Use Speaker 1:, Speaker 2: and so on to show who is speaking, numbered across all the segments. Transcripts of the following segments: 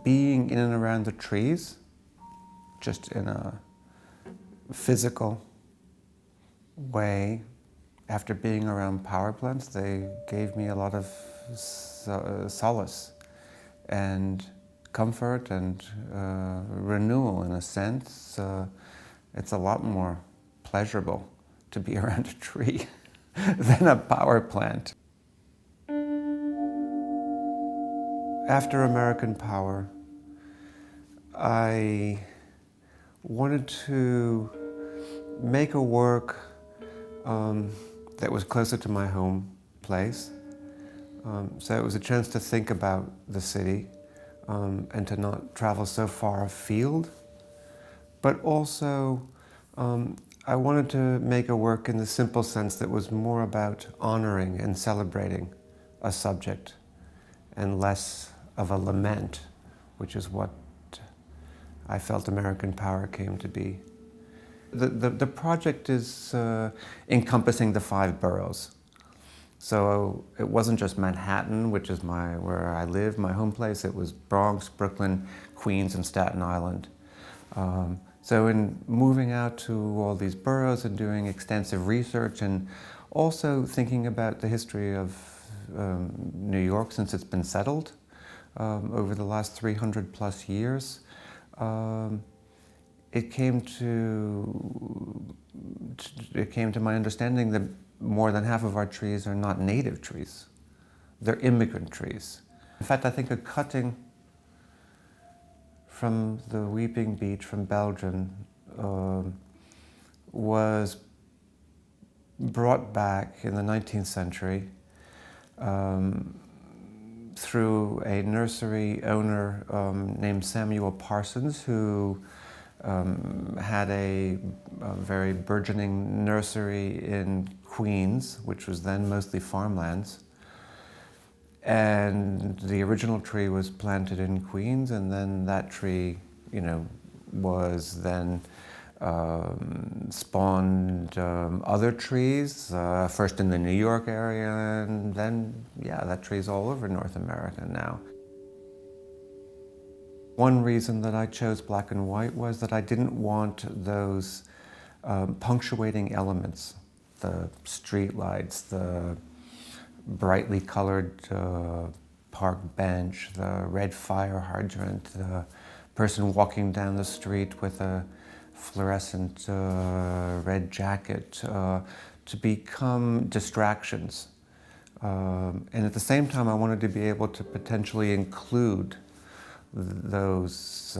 Speaker 1: Being in and around the trees, just in a physical way, after being around power plants, they gave me a lot of solace and comfort and renewal in a sense. It's a lot more pleasurable to be around a tree than a power plant. After American Power, I wanted to make a work that was closer to my home place. So it was a chance to think about the city and to not travel so far afield. But also, I wanted to make a work in the simple sense that was more about honoring and celebrating a subject and less of a lament, which is what I felt American Power came to be. The project is encompassing the 5 boroughs. So it wasn't just Manhattan, which is where I live, my home place. It was Bronx, Brooklyn, Queens, and Staten Island. So in moving out to all these boroughs and doing extensive research and also thinking about the history of New York since it's been settled over the last 300 plus years, it came to my understanding that more than half of our trees are not native trees. They're immigrant trees. In fact, I think a cutting from the Weeping Beech from Belgium was brought back in the 19th century through a nursery owner named Samuel Parsons, who had a very burgeoning nursery in Queens, which was then mostly farmlands. And the original tree was planted in Queens, and then that tree, was then spawned other trees, first in the New York area, and then, that tree's all over North America now. One reason that I chose black and white was that I didn't want those punctuating elements, the street lights, the brightly colored park bench, the red fire hydrant, the person walking down the street with a fluorescent red jacket, to become distractions. And at the same time, I wanted to be able to potentially include those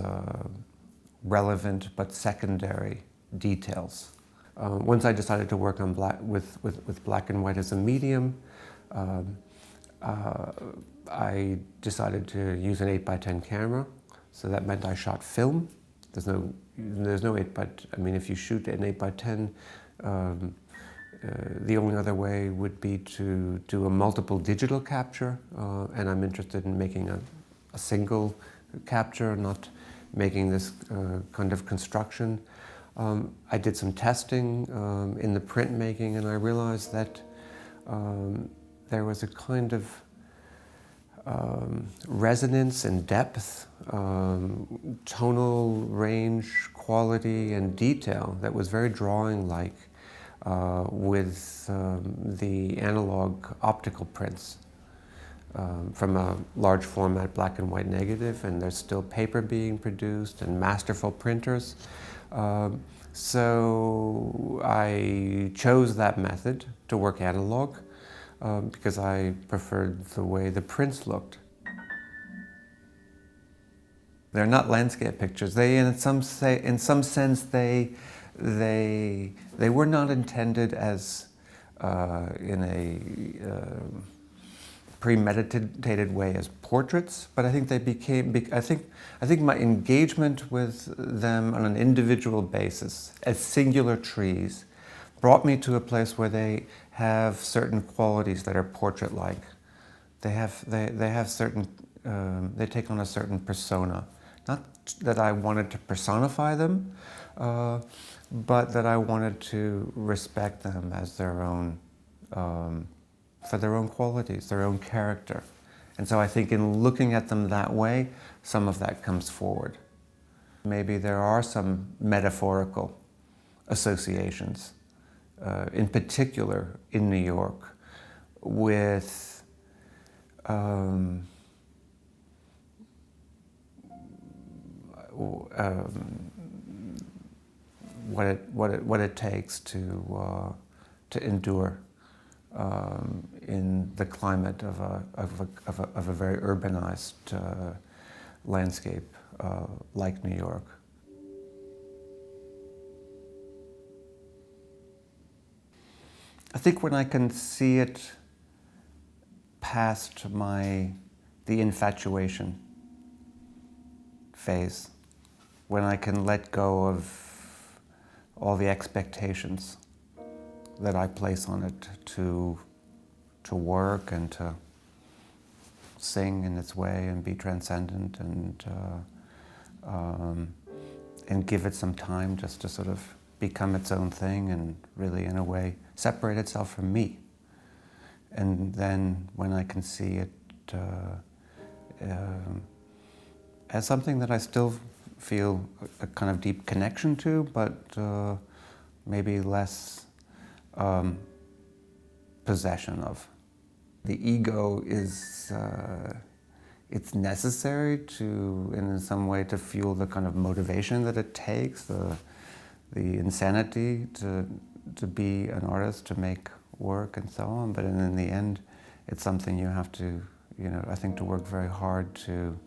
Speaker 1: relevant but secondary details. Once I decided to work on with black and white as a medium, I decided to use an 8x10 camera. So that meant I shot film. There's no 8x, if you shoot an 8x10, the only other way would be to do a multiple digital capture, and I'm interested in making a single capture, not making this kind of construction. I did some testing in the printmaking, and I realized that there was a kind of resonance and depth, tonal range, quality, and detail that was very drawing-like with the analog optical prints from a large format black and white negative, and there's still paper being produced and masterful printers. So I chose that method to work analog because I preferred the way the prints looked. They're not landscape pictures. They, in some sense, they were not intended as in a premeditated way as portraits, but I think they became. I think my engagement with them on an individual basis as singular trees brought me to a place where they have certain qualities that are portrait-like. They have certain. They take on a certain persona. Not that I wanted to personify them, but that I wanted to respect them as their own, for their own qualities, their own character. And so I think in looking at them that way, some of that comes forward. Maybe there are some metaphorical associations, in particular in New York, with what it takes to endure in the climate of a very urbanized landscape like New York. I think when I can see it past the infatuation phase, when I can let go of all the expectations that I place on it to work and to sing in its way and be transcendent and give it some time just to sort of become its own thing and really, in a way, separate itself from me. And then when I can see it as something that I still feel a kind of deep connection to, but maybe less possession of. The ego is, it's necessary to, in some way, to fuel the kind of motivation that it takes, the insanity to be an artist, to make work and so on. But in the end, it's something you have to, I think, to work very hard to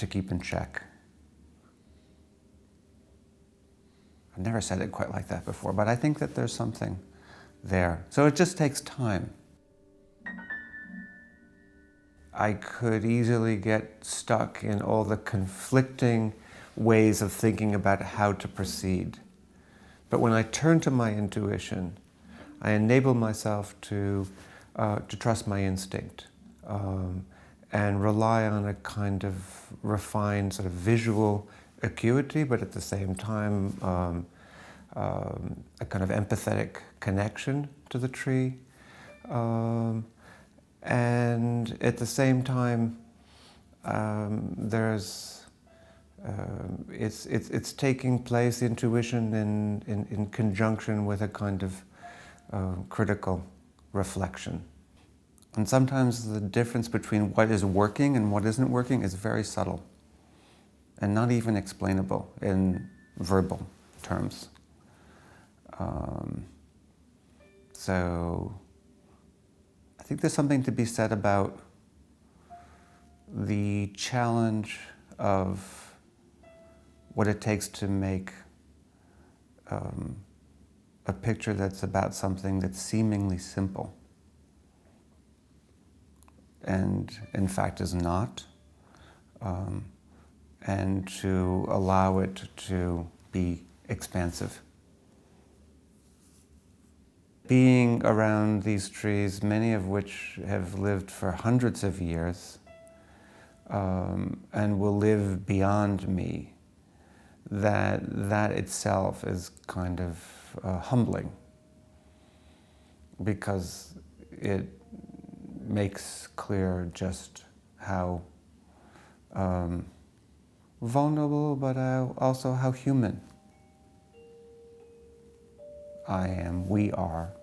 Speaker 1: keep in check. I've never said it quite like that before, but I think that there's something there. So it just takes time. I could easily get stuck in all the conflicting ways of thinking about how to proceed. But when I turn to my intuition, I enable myself to trust my instinct and rely on a kind of refined sort of visual acuity, but at the same time a kind of empathetic connection to the tree. And at the same time, it's taking place, intuition, in conjunction with a kind of critical reflection. And sometimes the difference between what is working and what isn't working is very subtle and not even explainable in verbal terms. So I think there's something to be said about the challenge of what it takes to make a picture that's about something that's seemingly simple and in fact is not, and to allow it to be expansive. Being around these trees, many of which have lived for hundreds of years and will live beyond me, that itself is kind of humbling, because it makes clear just how vulnerable, but also how human I am, we are,